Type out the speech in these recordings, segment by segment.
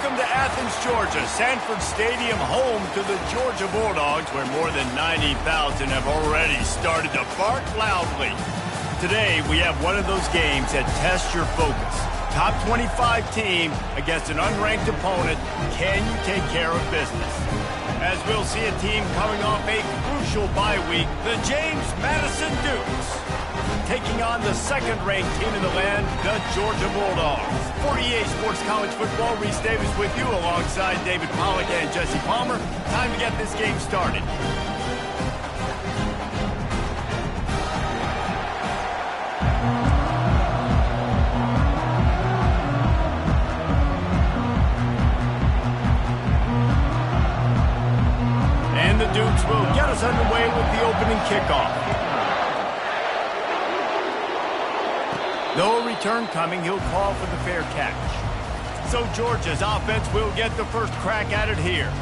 Welcome to Athens, Georgia, Sanford Stadium, home to the Georgia Bulldogs, where more than 90,000 have already started to bark loudly. Today, we have one of those games that tests your focus. Top 25 team against an unranked opponent. Can you take care of business? As we'll see a team coming off a crucial bye week, the James Madison Dukes, taking on the second-ranked team in the land, the Georgia Bulldogs. 48 Sports College Football, Reese Davis with you alongside David Pollack and Jesse Palmer. Time to get this game started. And the Dukes will get us underway with the opening kickoff. No return coming. He'll call for the fair catch. So Georgia's offense will get the first crack at it here.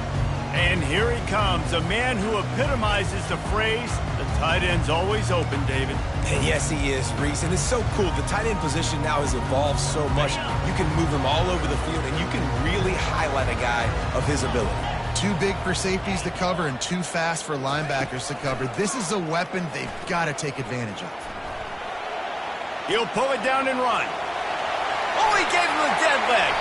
And here he comes, a man who epitomizes the phrase, the tight end's always open, David. And yes, he is, Reese. And it's so cool. The tight end position now has evolved so much. You can move him all over the field, and you can really highlight a guy of his ability. Too big for safeties to cover and too fast for linebackers to cover. This is a weapon they've got to take advantage of. He'll pull it down and run. Oh, he gave him a dead leg.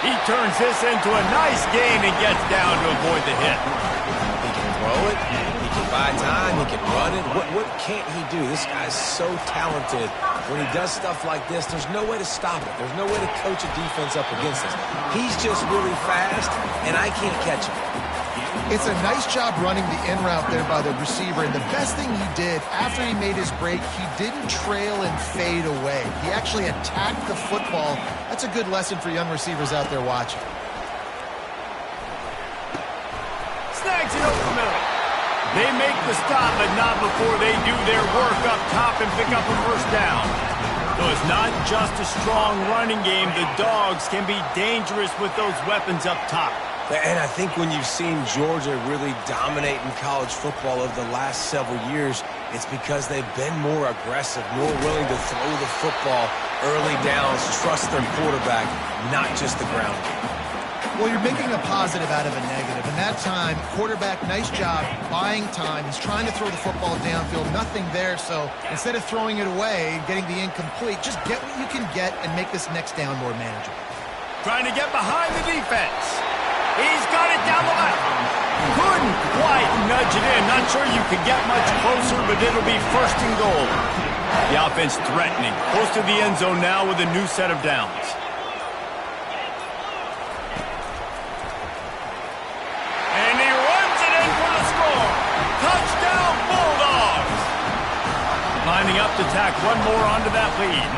He turns this into a nice gain and gets down to avoid the hit. He can throw it. He can buy time. He can run it. What can't he do? This guy's so talented. When he does stuff like this, there's no way to stop it. There's no way to coach a defense up against this. He's just really fast, and I can't catch him. It's a nice job running the in route there by the receiver, and the best thing he did after he made his break, he didn't trail and fade away. He actually attacked the football. That's a good lesson for young receivers out there watching. Snags it over the middle. They make the stop, but not before they do their work up top and pick up a first down. So it's not just a strong running game. The Dogs can be dangerous with those weapons up top. And I think when you've seen Georgia really dominate in college football over the last several years, it's because they've been more aggressive, more willing to throw the football early downs, trust their quarterback, not just the ground game. Well, you're making a positive out of a negative. And that time, quarterback, nice job, buying time. He's trying to throw the football downfield, nothing there. So instead of throwing it away and getting the incomplete, just get what you can get and make this next down more manageable. Trying to get behind the defense. He's got it down the left. Couldn't quite nudge it in. Not sure you could get much closer, but it'll be first and goal. The offense threatening. Close to the end zone now with a new set of downs. And he runs it in for the score. Touchdown, Bulldogs. Lining up to tack one more onto that lead.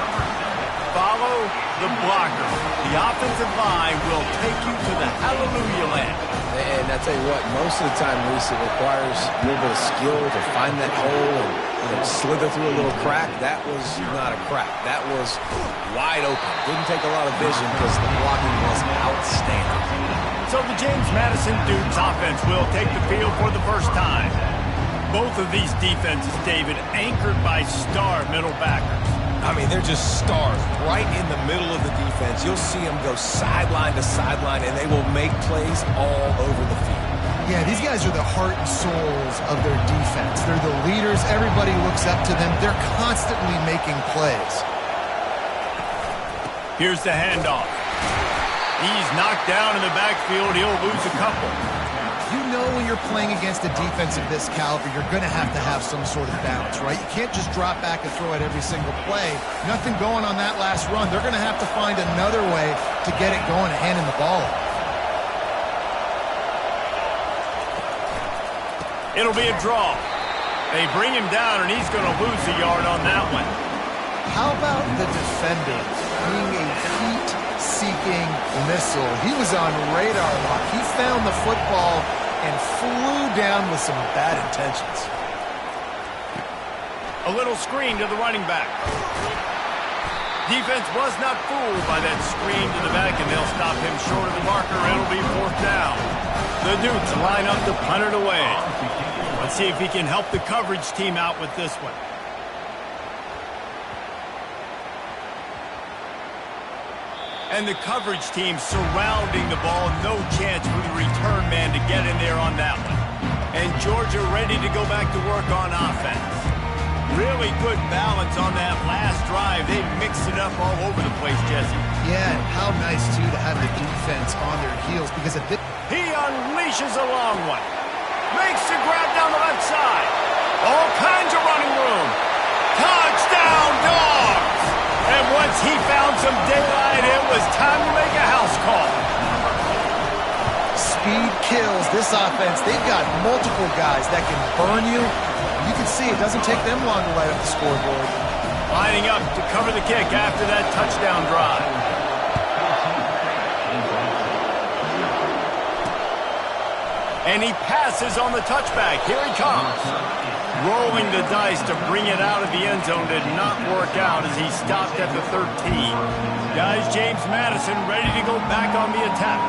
Follow the blocker. The offensive line will take you to the hallelujah land. And I tell you what, most of the time, Reese, it requires a little bit of skill to find that hole and slither through a little crack. That was not a crack. That was wide open. Didn't take a lot of vision because the blocking was outstanding. So the James Madison Dukes offense will take the field for the first time. Both of these defenses, David, anchored by star middle backers. I mean, they're just stars right in the middle of the defense. You'll see them go sideline to sideline, and they will make plays all over the field. Yeah, these guys are the heart and souls of their defense. They're the leaders. Everybody looks up to them. They're constantly making plays. Here's the handoff. He's knocked down in the backfield. He'll lose a couple. You know when you're playing against a defense of this caliber, you're going to have some sort of balance, right? You can't just drop back and throw it every single play. Nothing going on that last run. They're going to have to find another way to get it going and handing the ball off. It'll be a draw. They bring him down, and he's going to lose a yard on that one. How about the defender being a heat-seeking missile? He was on radar lock. He found the football and flew down with some bad intentions. A little screen to the running back. Defense was not fooled by that screen to the back, and they'll stop him short of the marker. It'll be fourth down. The Dukes line up to punt it away. Let's see if he can help the coverage team out with this one. And the coverage team surrounding the ball. No chance for the return man to get in there on that one. And Georgia ready to go back to work on offense. Really good balance on that last drive. They mixed it up all over the place, Jesse. Yeah, and how nice, too, to have the defense on their heels because of this. He unleashes a long one. Makes the grab down the left side. All kinds of running room. Touchdown, Dogs! And once he found some daylight, it was time to make a house call. Speed kills this offense. They've got multiple guys that can burn you. You can see it doesn't take them long to light up the scoreboard. Lining up to cover the kick after that touchdown drive. And he passes on the touchback. Here he comes. Rolling the dice to bring it out of the end zone did not work out as he stopped at the 13. Guys, James Madison ready to go back on the attack.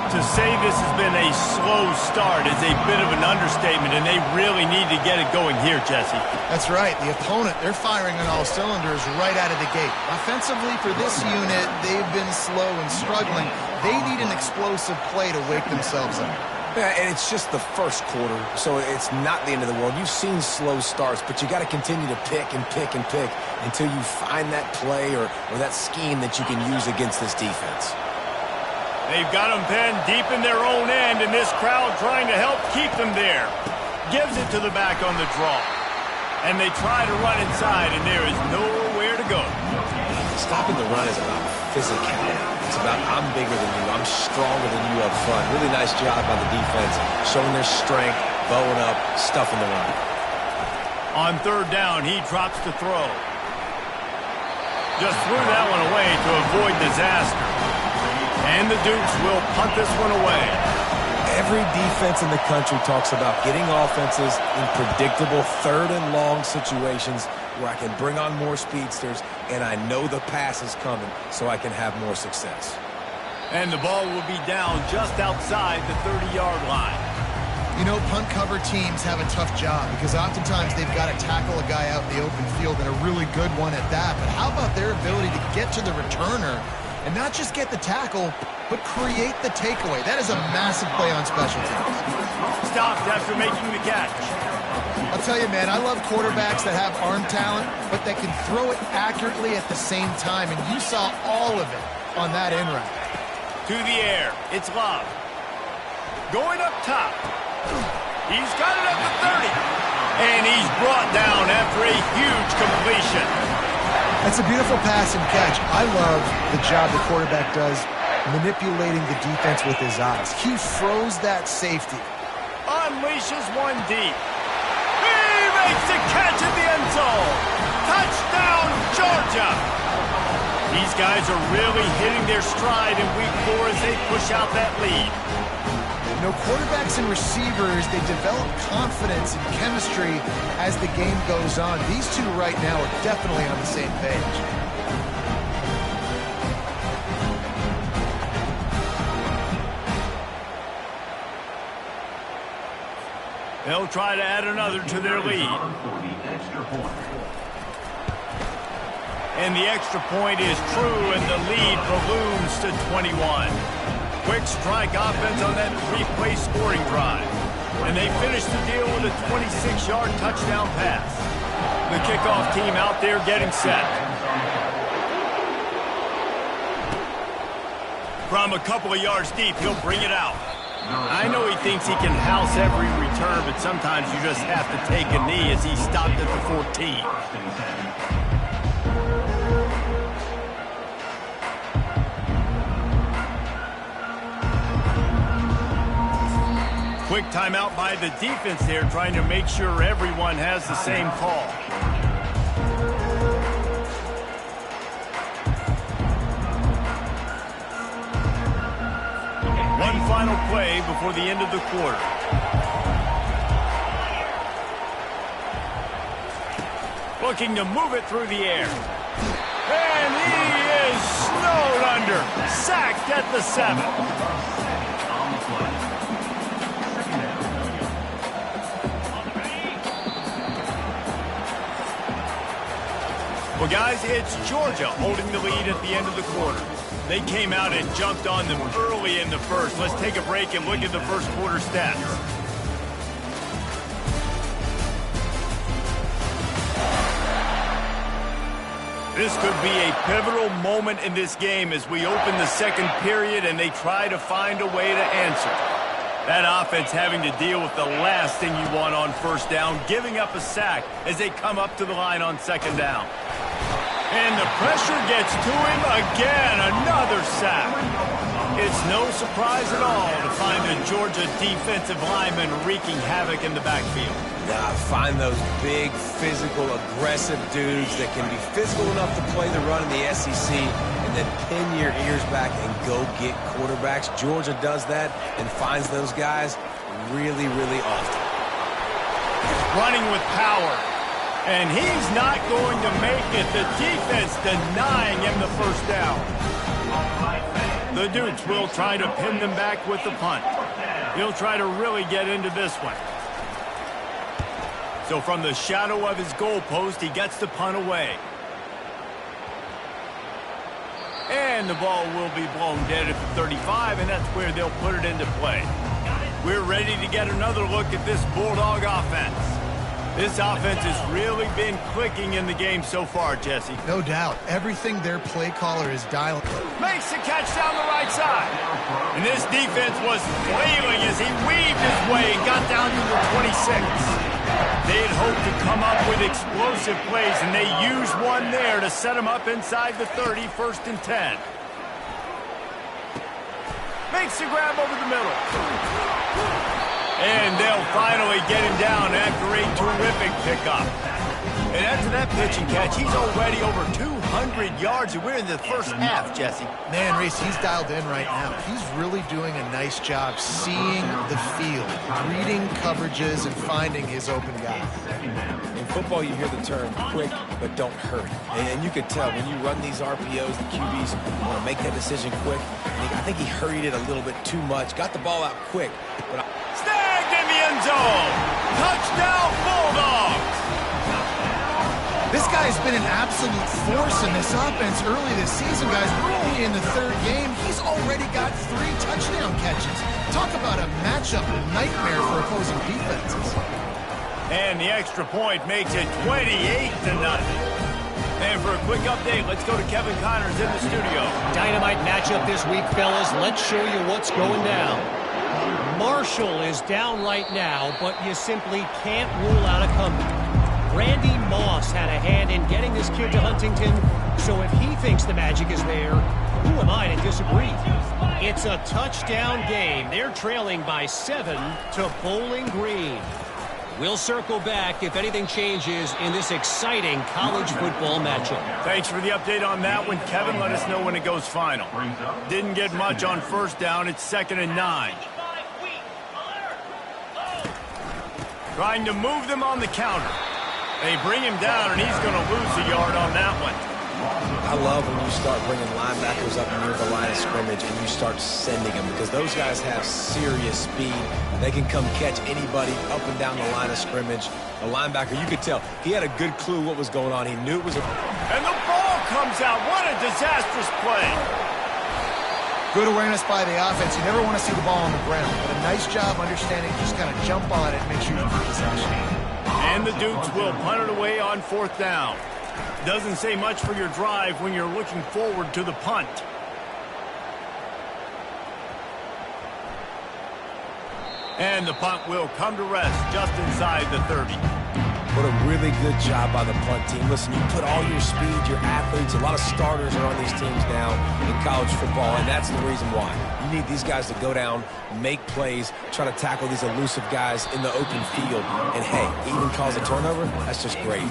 To say this has been a slow start is a bit of an understatement, and they really need to get it going here, Jesse. That's right. The opponent, they're firing on all cylinders right out of the gate. Offensively, for this unit, they've been slow and struggling. They need an explosive play to wake themselves up. Yeah, and it's just the first quarter, so it's not the end of the world. You've seen slow starts, but you got to continue to pick and pick and pick until you find that play or that scheme that you can use against this defense. They've got them pinned deep in their own end, and this crowd trying to help keep them there. Gives it to the back on the draw. And they try to run inside, and there is nowhere to go. Stopping the run is about physicality. It's about I'm bigger than you, I'm stronger than you up front. Really nice job by the defense, showing their strength, bowing up, stuffing the run. On third down, he drops to throw. Just threw that one away to avoid disaster. And the Dukes will punt this one away. Every defense in the country talks about getting offenses in predictable third and long situations where I can bring on more speedsters and I know the pass is coming so I can have more success. And the ball will be down just outside the 30-yard line. You know, punt cover teams have a tough job because oftentimes they've got to tackle a guy out in the open field and a really good one at that. But how about their ability to get to the returner and not just get the tackle, but create the takeaway? That is a massive play on special teams. Stopped after making the catch. I'll tell you, man, I love quarterbacks that have arm talent, but that can throw it accurately at the same time, and you saw all of it on that in route. To the air, it's Love. Going up top. He's got it at the 30. And he's brought down after a huge completion. That's a beautiful pass and catch. I love the job the quarterback does manipulating the defense with his eyes. He froze that safety. Unleashes one deep. He makes the catch at the end zone. Touchdown, Georgia. These guys are really hitting their stride in week 4 as they push out that lead. You know, quarterbacks and receivers, they develop confidence and chemistry as the game goes on. These two right now are definitely on the same page. They'll try to add another to their lead. And the extra point is true, and the lead balloons to 21. Quick strike offense on that 3-play scoring drive. And they finish the deal with a 26-yard touchdown pass. The kickoff team out there getting set. From a couple of yards deep, he'll bring it out. I know he thinks he can house every return, but sometimes you just have to take a knee as he stopped at the 14. Quick timeout by the defense there, trying to make sure everyone has the same call. One final play before the end of the quarter. Looking to move it through the air. And he is snowed under. Sacked at the 7. Well, guys, it's Georgia holding the lead at the end of the quarter. They came out and jumped on them early in the first. Let's take a break and look at the first quarter stats. This could be a pivotal moment in this game as we open the second period and they try to find a way to answer. That offense having to deal with the last thing you want on first down, giving up a sack as they come up to the line on second down. And the pressure gets to him again, another sack. It's no surprise at all to find the Georgia defensive lineman wreaking havoc in the backfield. Now, find those big, physical, aggressive dudes that can be physical enough to play the run in the SEC and then pin your ears back and go get quarterbacks. Georgia does that and finds those guys really, really often. Running with power. And he's not going to make it. The defense denying him the first down. The Dukes will try to pin them back with the punt. He'll try to really get into this one. So from the shadow of his goalpost, he gets the punt away. And the ball will be blown dead at the 35, and that's where they'll put it into play. We're ready to get another look at this Bulldog offense. This offense has really been clicking in the game so far, Jesse. No doubt. Everything their play caller is dialing. Makes the catch down the right side. And this defense was flailing as he weaved his way and got down to the 26. They had hoped to come up with explosive plays, and they used one there to set him up inside the 30, 1st and 10. Makes the grab over the middle. And they'll finally get him down after a terrific pickup. And after that pitch and catch, he's already over 200 yards, and we're in the first half, Jesse. Man, Reese, he's dialed in right now. He's really doing a nice job seeing the field, reading coverages, and finding his open guy. In football, you hear the term quick, but don't hurry. And you can tell when you run these RPOs, the QBs want to make that decision quick. I think he hurried it a little bit too much, got the ball out quick. But snagged in the end zone. Touchdown, Bulldogs. This guy's been an absolute force in this offense early this season, guys. We're only in the third game. He's already got 3 touchdown catches. Talk about a matchup nightmare for opposing defenses. And the extra point makes it 28-0. And for a quick update, let's go to Kevin Connors in the studio. Dynamite matchup this week, fellas. Let's show you what's going down. Marshall is down right now, but you simply can't rule out a comeback. Randy Moss had a hand in getting this kid to Huntington, so if he thinks the magic is there, who am I to disagree? It's a touchdown game. They're trailing by 7 to Bowling Green. We'll circle back if anything changes in this exciting college football matchup. Thanks for the update on that one, Kevin. Let us know when it goes final. Didn't get much on first down. It's 2nd and 9. Trying to move them on the counter. They bring him down, and he's going to lose a yard on that one. I love when you start bringing linebackers up near the line of scrimmage and you start sending them, because those guys have serious speed. They can come catch anybody up and down the line of scrimmage. A linebacker, you could tell, he had a good clue what was going on. He knew it was a... And the ball comes out. What a disastrous play. Good awareness by the offense. You never want to see the ball on the ground, but a nice job understanding, just kind of jump on it and make sure you keep possession. And the Dukes will punt it away on 4th down. Doesn't say much for your drive when you're looking forward to the punt. And the punt will come to rest just inside the 30. What a really good job by the punt team. Listen, you put all your speed, your athletes, a lot of starters are on these teams now in college football, and that's the reason why. You need these guys to go down, make plays, try to tackle these elusive guys in the open field. And, hey, even cause a turnover, that's just great.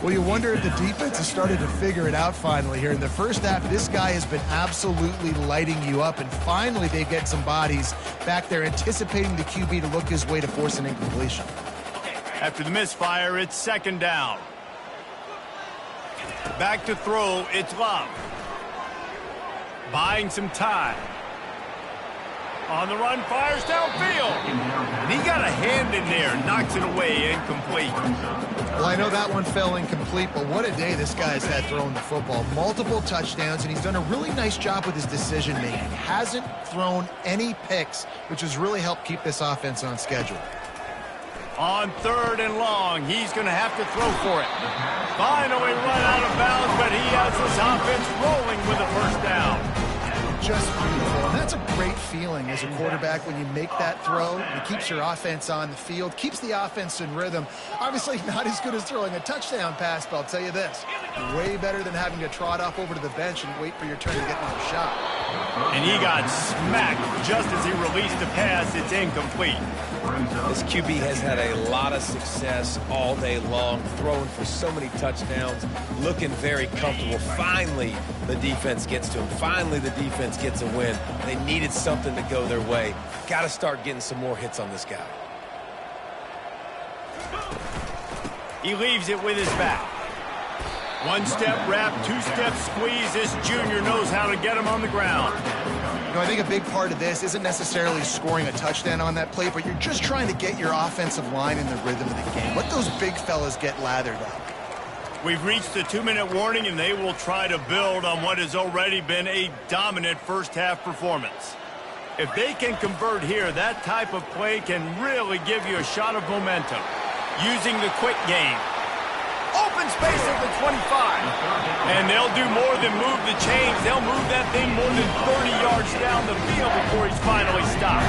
Well, you wonder if the defense has started to figure it out finally here. In the first half, this guy has been absolutely lighting you up, and finally they get some bodies back there anticipating the QB to look his way to force an incompletion. After the misfire, it's 2nd down. Back to throw, it's Love. Buying some time. On the run, fires downfield. And he got a hand in there, knocks it away, incomplete. Well, I know that one fell incomplete, but what a day this guy's had throwing the football. Multiple touchdowns, and he's done a really nice job with his decision-making. Hasn't thrown any picks, which has really helped keep this offense on schedule. On 3rd and long, he's going to have to throw for it. Finally run out of bounds, but he has this offense rolling with a first down. Just beautiful, and that's a great feeling as a quarterback when you make that throw. It keeps your offense on the field, keeps the offense in rhythm. Obviously not as good as throwing a touchdown pass, but I'll tell you this, way better than having to trot off over to the bench and wait for your turn to get another shot. And he got smacked just as he released the pass. It's incomplete. This QB has had a lot of success all day long, throwing for so many touchdowns, looking very comfortable. Finally, the defense gets to him. Finally, the defense gets a win. They needed something to go their way. Got to start getting some more hits on this guy. He leaves it with his back. One-step wrap, two-step squeeze. This junior knows how to get him on the ground. You know, I think a big part of this isn't necessarily scoring a touchdown on that play, but you're just trying to get your offensive line in the rhythm of the game. Let those big fellas get lathered up. We've reached the 2-minute warning, and they will try to build on what has already been a dominant first-half performance. If they can convert here, that type of play can really give you a shot of momentum. Using the quick game. Open space at the 25. And they'll do more than move the chains. They'll move that thing more than 30 yards down the field before he's finally stopped.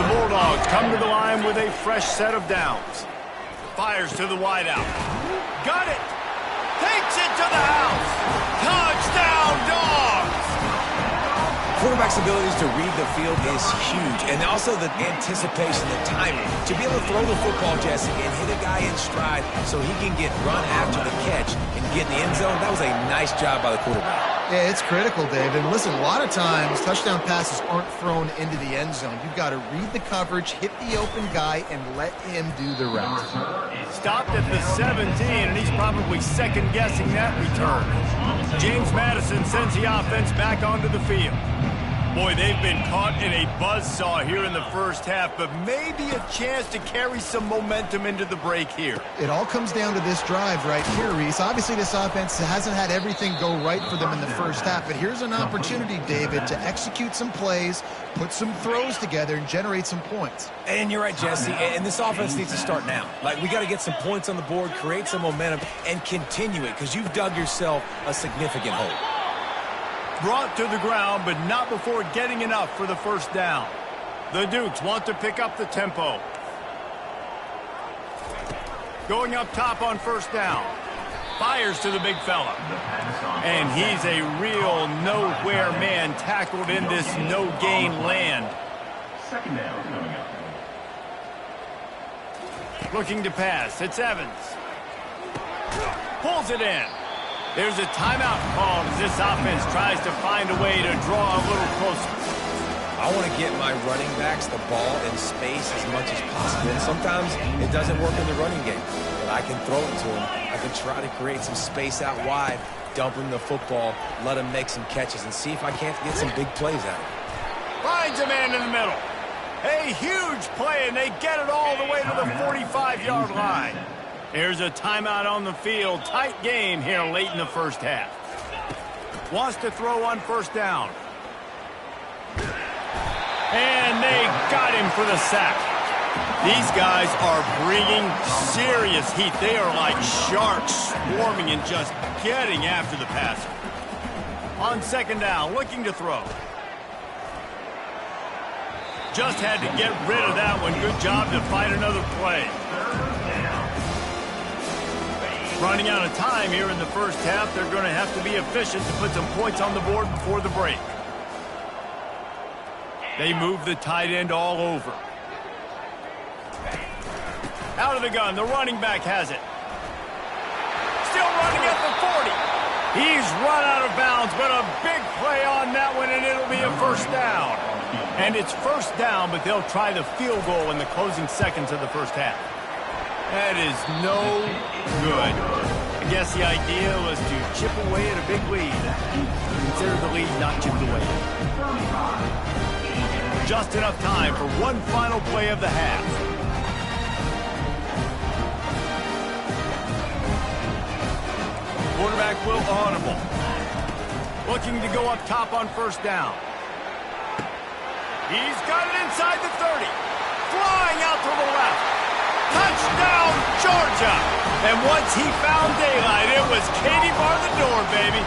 The Bulldogs come to the line with a fresh set of downs. Fires to the wideout. Got it. Takes it to the house. Touchdown, Dogs. Quarterback's abilities to read the field is huge, and also the anticipation, the timing. To be able to throw the football, Jesse, and hit a guy in stride so he can get run after the catch and get in the end zone, that was a nice job by the quarterback. Yeah, it's critical, Dave. And listen, a lot of times touchdown passes aren't thrown into the end zone. You've got to read the coverage, hit the open guy, and let him do the rest. Stopped at the 17, and he's probably second-guessing that return. James Madison sends the offense back onto the field. Boy, they've been caught in a buzzsaw here in the first half, but maybe a chance to carry some momentum into the break here. It all comes down to this drive right here, Reese. Obviously, this offense hasn't had everything go right for them in the first half, but here's an opportunity, David, to execute some plays, put some throws together, and generate some points. And you're right, Jesse, and this offense needs to start now. Like, we got to get some points on the board, create some momentum, and continue it, because you've dug yourself a significant hole. Brought to the ground, but not before getting enough for the first down. The Dukes want to pick up the tempo. Going up top on first down. Fires to the big fella. And he's a real nowhere man tackled in this no-gain land. Second down coming up. Looking to pass. It's Evans. Pulls it in. There's a timeout called as this offense tries to find a way to draw a little closer. I want to get my running backs the ball in space as much as possible. And sometimes it doesn't work in the running game, but I can throw it to them. I can try to create some space out wide, dump him the football, let him make some catches, and see if I can't get some big plays out of it. Finds a man in the middle. A huge play, and they get it all the way to the 45-yard line. There's a timeout on the field. Tight game here late in the first half. Wants to throw on first down. And they got him for the sack. These guys are bringing serious heat. They are like sharks swarming and just getting after the passer. On second down, looking to throw. Just had to get rid of that one. Good job to find another play. Running out of time here in the first half. They're going to have to be efficient to put some points on the board before the break. They move the tight end all over. Out of the gun. The running back has it. Still running at the 40. He's run out of bounds, but a big play on that one, and it'll be a first down. And it's first down, but they'll try the field goal in the closing seconds of the first half. That is no good. I guess the idea was to chip away at a big lead. Consider the lead not chipped away. just enough time for one final play of the half. Quarterback will audible. Looking to go up top on first down. He's got it inside the 30. Flying out to the left. Touchdown, Georgia! And once he found daylight, it was Katie bar the door, baby.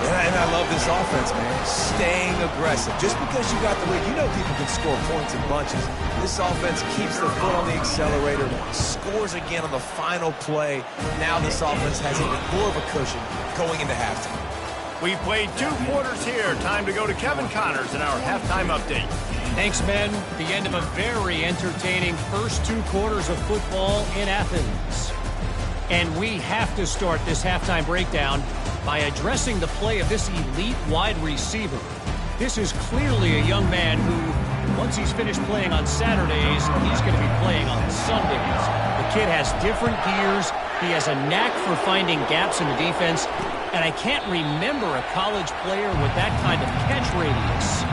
And I love this offense, man. Staying aggressive. Just because you got the lead, you know people can score points in bunches. This offense keeps the foot on the accelerator, scores again on the final play. Now this offense has even more of a cushion going into halftime. We played 2 quarters here. Time to go to Kevin Connors in our halftime update. Thanks, men. The end of a very entertaining first 2 quarters of football in Athens. And we have to start this halftime breakdown by addressing the play of this elite wide receiver. This is clearly a young man who, once he's finished playing on Saturdays, he's going to be playing on Sundays. The kid has different gears. He has a knack for finding gaps in the defense. And I can't remember a college player with that kind of catch radius.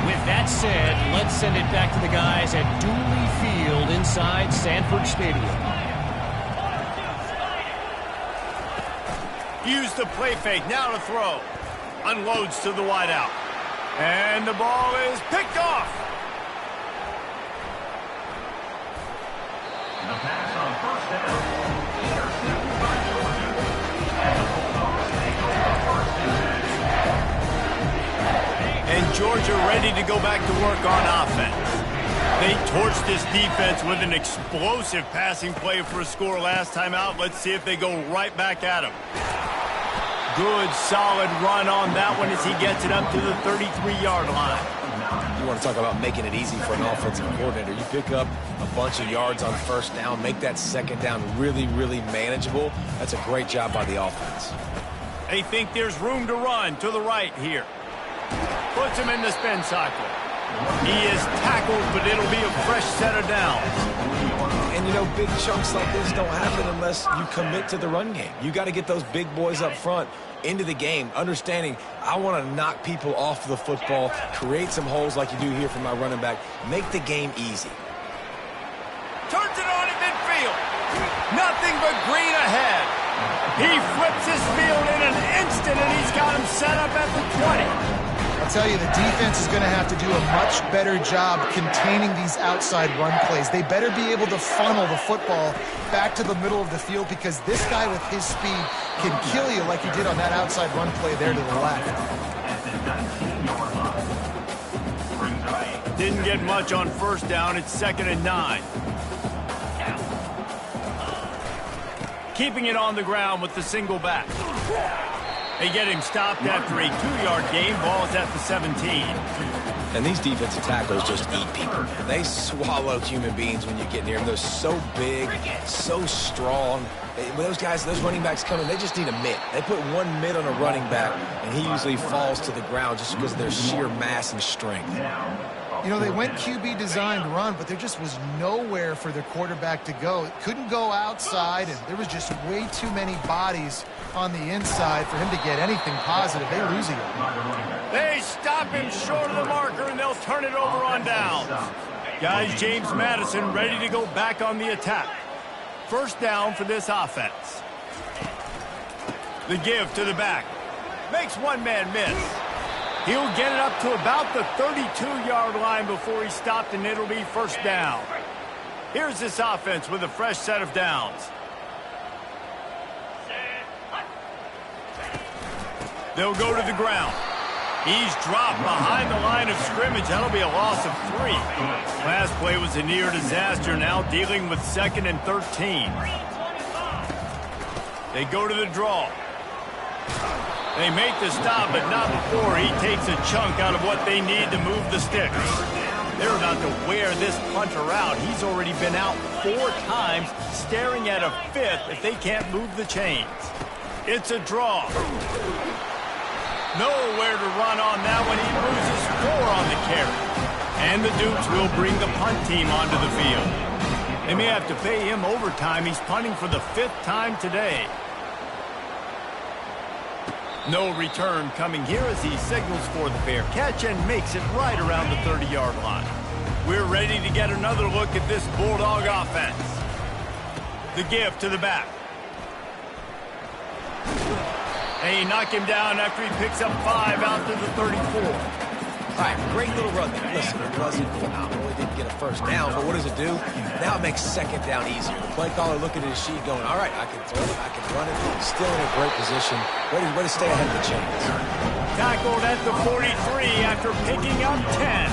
With that said, let's send it back to the guys at Dooley Field inside Sanford Stadium. Use the play fake, now to throw. Unloads to the wideout. And the ball is picked off. The pass on first down. Intercepted by Georgia. And the Bulldogs take over first and 10. And Georgia ready to go back to work on offense. They torched this defense with an explosive passing play for a score last time out. Let's see if they go right back at him. Good, solid run on that one as he gets it up to the 33-yard line. You want to talk about making it easy for an offensive coordinator. You pick up a bunch of yards on first down, make that second down really, really manageable. That's a great job by the offense. They think there's room to run to the right here. Puts him in the spin cycle. He is tackled, but it'll be a fresh set of downs. And, you know, big chunks like this don't happen unless you commit to the run game. You got to get those big boys up front into the game, understanding I want to knock people off the football, create some holes like you do here for my running back, make the game easy. Turns it on at midfield. Nothing but green ahead. He flips his field in an instant, and he's got him set up at the 20. I'll tell you, the defense is going to have to do a much better job containing these outside run plays. They better be able to funnel the football back to the middle of the field because this guy with his speed can kill you like he did on that outside run play there to the left. Didn't get much on first down. It's 2nd and 9. Keeping it on the ground with the single back. They get him stopped after a 2-yard gain. Ball's at the 17. And these defensive tackles just eat people. They swallow human beings when you get near them. They're so big, so strong. When those guys, those running backs come in, they just need a mitt. They put one mitt on a running back, and he usually falls to the ground just because of their sheer mass and strength. You know, they went QB designed run, but there just was nowhere for their quarterback to go. It couldn't go outside, and there was just way too many bodies on the inside for him to get anything positive. They lose it. They stop him short of the marker, and they'll turn it over on downs. Guys, James Madison ready to go back on the attack. First down for this offense. The give to the back. Makes one man miss. He'll get it up to about the 32-yard line before he's stopped, and it'll be first down. Here's this offense with a fresh set of downs. They'll go to the ground. He's dropped behind the line of scrimmage. That'll be a loss of 3. Last play was a near disaster, now dealing with 2nd and 13. They go to the draw. They make the stop, but not before he takes a chunk out of what they need to move the sticks. They're about to wear this punter out. He's already been out 4 times, staring at a 5th if they can't move the chains. It's a draw. Nowhere to run on that one. He loses 4 on the carry. And the Dukes will bring the punt team onto the field. They may have to pay him overtime. He's punting for the 5th time today. No return coming here as he signals for the fair catch and makes it right around the 30-yard line. We're ready to get another look at this Bulldog offense. The give to the back. And he knocked him down after he picks up 5 out to the 34. All right, great little run there. Listen, it wasn't phenomenal. It didn't get a first down, but what does it do? Now it makes second down easier. The play caller looking at his sheet going, all right, I can throw it, I can run it. Still in a great position. Way to stay ahead of the chains. Tackled at the 43 after picking up 10.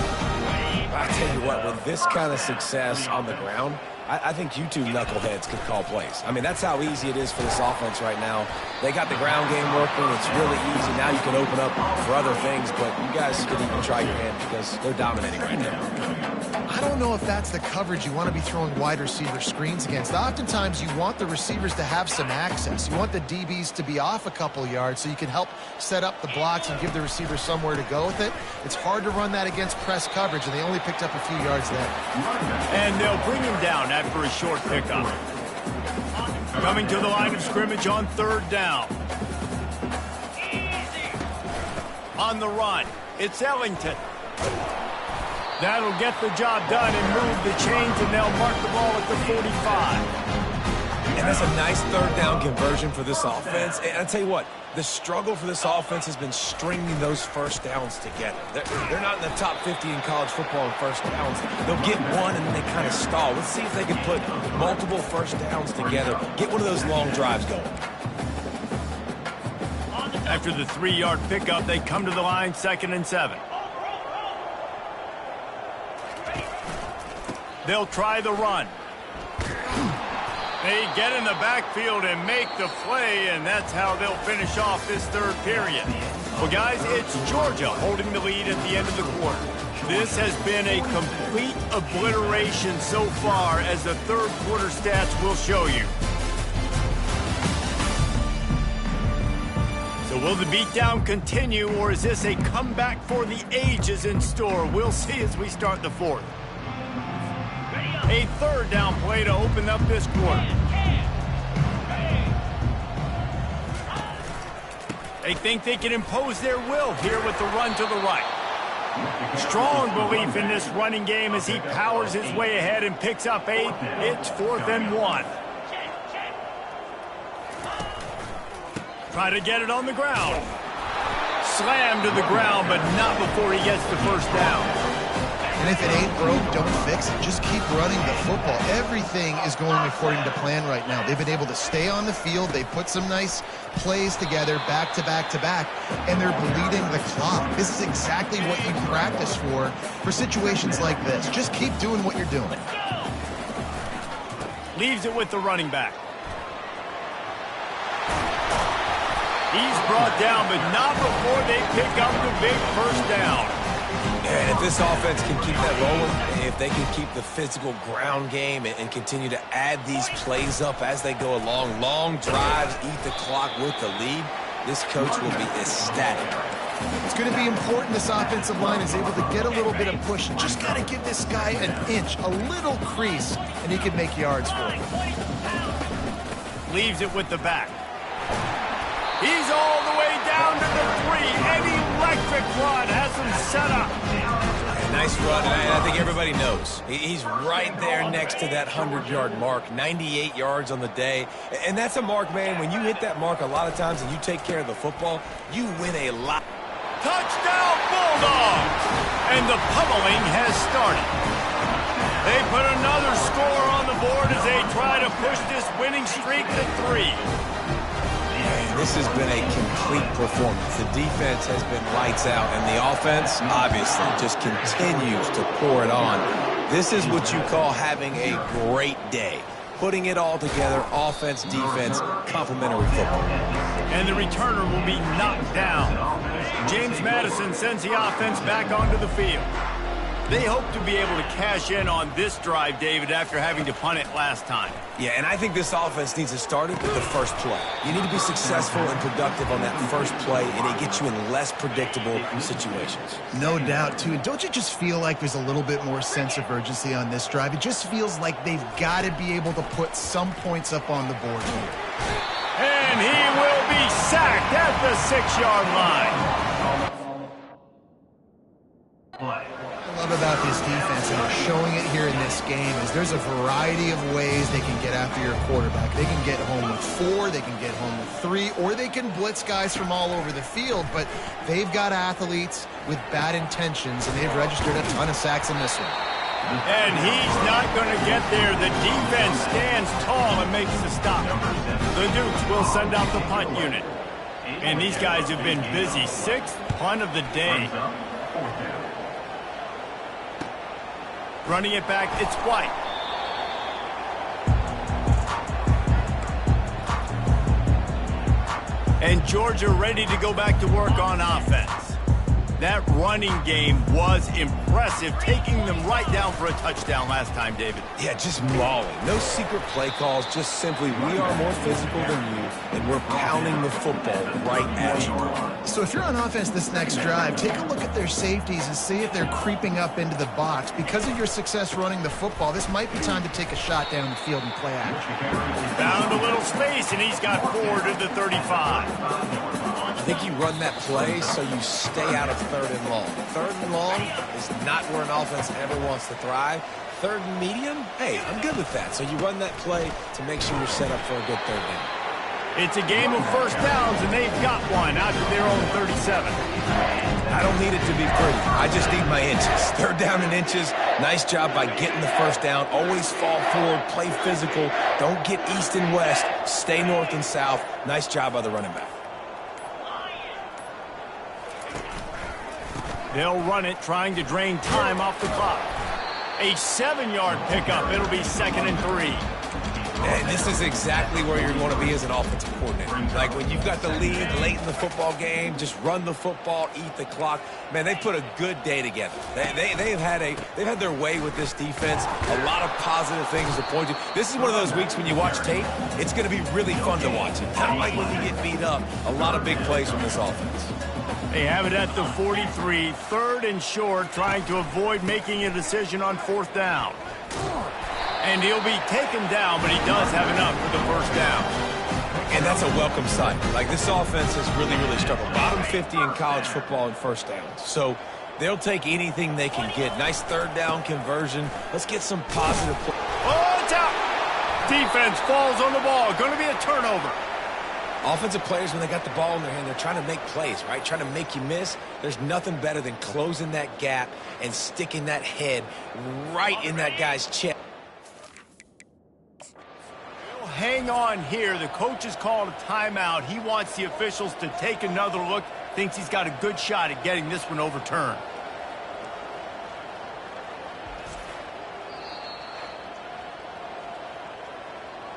I tell you what, with this kind of success on the ground, I think you two knuckleheads could call plays. I mean, that's how easy it is for this offense right now. They got the ground game working. It's really easy. Now you can open up for other things, but you guys can even try your hand because they're dominating right now. I don't know if that's the coverage you want to be throwing wide receiver screens against. Oftentimes, you want the receivers to have some access. You want the DBs to be off a couple yards so you can help set up the blocks and give the receiver somewhere to go with it. It's hard to run that against press coverage, and they only picked up a few yards there. And they'll bring him down after a short pickup. Coming to the line of scrimmage on 3rd down. On the run, it's Ellington. That'll get the job done and move the chains, and they'll mark the ball at the 45. And that's a nice 3rd down conversion for this offense. And I'll tell you what, the struggle for this offense has been stringing those first downs together. They're not in the top 50 in college football in first downs. They'll get one and then they kind of stall. Let's see if they can put multiple first downs together, get one of those long drives going. After the 3-yard pickup, they come to the line 2nd and 7. They'll try the run. They get in the backfield and make the play, and that's how they'll finish off this 3rd period. Well, guys, it's Georgia holding the lead at the end of the quarter. This has been a complete obliteration so far, as the 3rd quarter stats will show you. So will the beatdown continue, or is this a comeback for the ages in store? We'll see as we start the 4th. A 3rd down play to open up this quarter. They think they can impose their will here with the run to the right. Strong belief in this running game as he powers his way ahead and picks up 8. It's 4th and 1. Try to get it on the ground. Slammed to the ground, but not before he gets the first down. And if it ain't broke, don't fix it. Just keep running the football. Everything is going according to plan right now. They've been able to stay on the field. They put some nice plays together, back to back to back, and they're bleeding the clock. This is exactly what you practice for situations like this. Just keep doing what you're doing. Leaves it with the running back. He's brought down, but not before they pick up the big first down. And if this offense can keep that rolling, if they can keep the physical ground game and continue to add these plays up as they go along, long drives, eat the clock with the lead, this coach will be ecstatic. It's going to be important this offensive line is able to get a little bit of push. Just got to give this guy an inch, a little crease, and he can make yards for it. Leaves it with the back. He's all the way down to the 3. An electric run has him set up. Nice run, and I think everybody knows. He's right there next to that 100-yard mark, 98 yards on the day. And that's a mark, man. When you hit that mark a lot of times and you take care of the football, you win a lot. Touchdown, Bulldogs! And the pummeling has started. They put another score on the board as they try to push this winning streak to 3. And this has been a complete performance. The defense has been lights out, and the offense, obviously, just continues to pour it on. This is what you call having a great day. Putting it all together, offense, defense, complementary football. And the returner will be knocked down. James Madison sends the offense back onto the field. They hope to be able to cash in on this drive, David, after having to punt it last time. Yeah, and I think this offense needs to start it with the first play. You need to be successful and productive on that first play, and it gets you in less predictable situations. No doubt, too. And don't you just feel like there's a little bit more sense of urgency on this drive? It just feels like they've got to be able to put some points up on the board here. And he will be sacked at the 6-yard line. I love about this defense, and they're showing it here in this game, is there's a variety of ways they can get after your quarterback. They can get home with 4, they can get home with 3, or they can blitz guys from all over the field, but they've got athletes with bad intentions, and they've registered a ton of sacks in this one. And he's not going to get there. The defense stands tall and makes the stop. The Dukes will send out the punt unit. And these guys have been busy. 6th punt of the day. Running it back, it's White. And Georgia ready to go back to work on offense. That running game was impressive, taking them right down for a touchdown last time, David. Yeah, just mauling. No secret play calls, just simply we are more physical than you, and we're pounding the football right at you. So if you're on offense this next drive, take a look at their safeties and see if they're creeping up into the box. Because of your success running the football, this might be time to take a shot down the field and play action. Found a little space, and he's got 4 to the 35. I think you run that play so you stay out of 3rd and long. 3rd and long is not where an offense ever wants to thrive. 3rd and medium, hey, I'm good with that. So you run that play to make sure you're set up for a good 3rd down. It's a game of first downs, and they've got one out to their own 37. I don't need it to be pretty. I just need my inches. 3rd down and inches. Nice job by getting the first down. Always fall forward, play physical. Don't get east and west. Stay north and south. Nice job by the running back. They'll run it, trying to drain time off the clock. A 7-yard pickup. It'll be 2nd and 3. And this is exactly where you're going to be as an offensive coordinator. Like when you've got the lead late in the football game, just run the football, eat the clock. Man, they put a good day together. They've had their way with this defense. A lot of positive things to point to. This is one of those weeks when you watch tape, it's going to be really fun to watch it. Not like when you get beat up. A lot of big plays from this offense. They have it at the 43, 3rd and short, trying to avoid making a decision on 4th down. And he'll be taken down, but he does have enough for the first down. And that's a welcome sight. Like, this offense has really, really struggled. Bottom 50 in college football in first downs. So they'll take anything they can get. Nice 3rd down conversion. Let's get some positive play. Oh, it's out! Defense falls on the ball. Going to be a turnover. Offensive players, when they got the ball in their hand, they're trying to make plays, right? Trying to make you miss. There's nothing better than closing that gap and sticking that head right in that guy's chest. Hang on here. The coach has called a timeout. He wants the officials to take another look. Thinks he's got a good shot at getting this one overturned.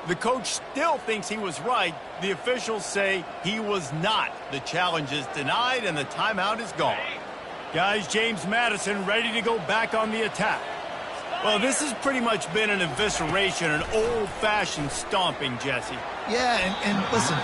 The coach still thinks he was right. The officials say he was not. The challenge is denied, and the timeout is gone. Guys, James Madison ready to go back on the attack. Well, this has pretty much been an evisceration, an old-fashioned stomping, Jesse. Yeah, and listen,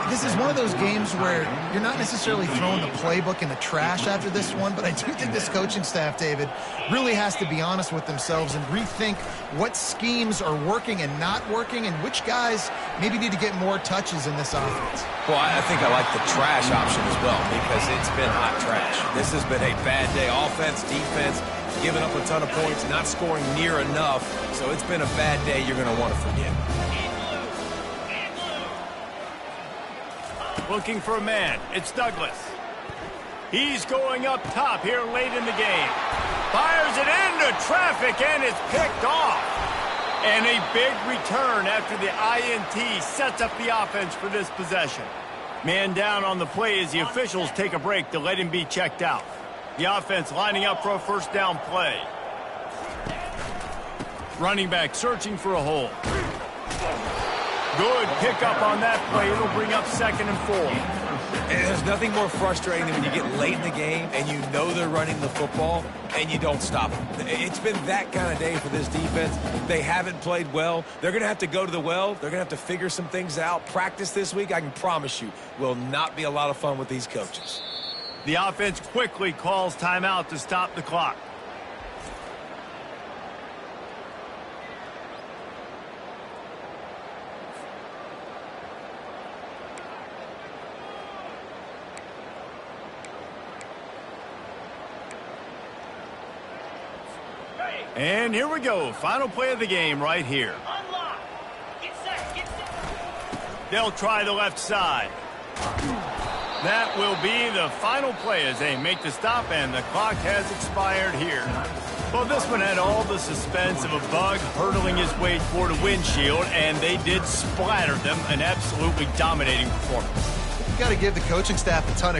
this is one of those games where you're not necessarily throwing the playbook in the trash after this one, but I do think this coaching staff, David, really has to be honest with themselves and rethink what schemes are working and not working and which guys maybe need to get more touches in this offense. Well, I think I like the trash option as well because it's been hot trash. This has been a bad day. Offense, defense, giving up a ton of points, not scoring near enough. So it's been a bad day you're going to want to forget. Looking for a man. It's Douglas. He's going up top here late in the game. Fires it into traffic, and it's picked off. And a big return after the INT sets up the offense for this possession. Man down on the play as the officials take a break to let him be checked out. The offense lining up for a first down play. Running back searching for a hole. Good pickup on that play. It'll bring up 2nd and 4. And there's nothing more frustrating than when you get late in the game and you know they're running the football and you don't stop them. It's been that kind of day for this defense. They haven't played well. They're going to have to go to the well. They're going to have to figure some things out. Practice this week, I can promise you, will not be a lot of fun with these coaches. The offense quickly calls timeout to stop the clock. And here we go. Final play of the game right here. Unlock. Get set. They'll try the left side. That will be the final play as they make the stop, and the clock has expired here. Well, this one had all the suspense of a bug hurtling his way toward a windshield, and they did splatter them. An absolutely dominating performance. You got to give the coaching staff a ton of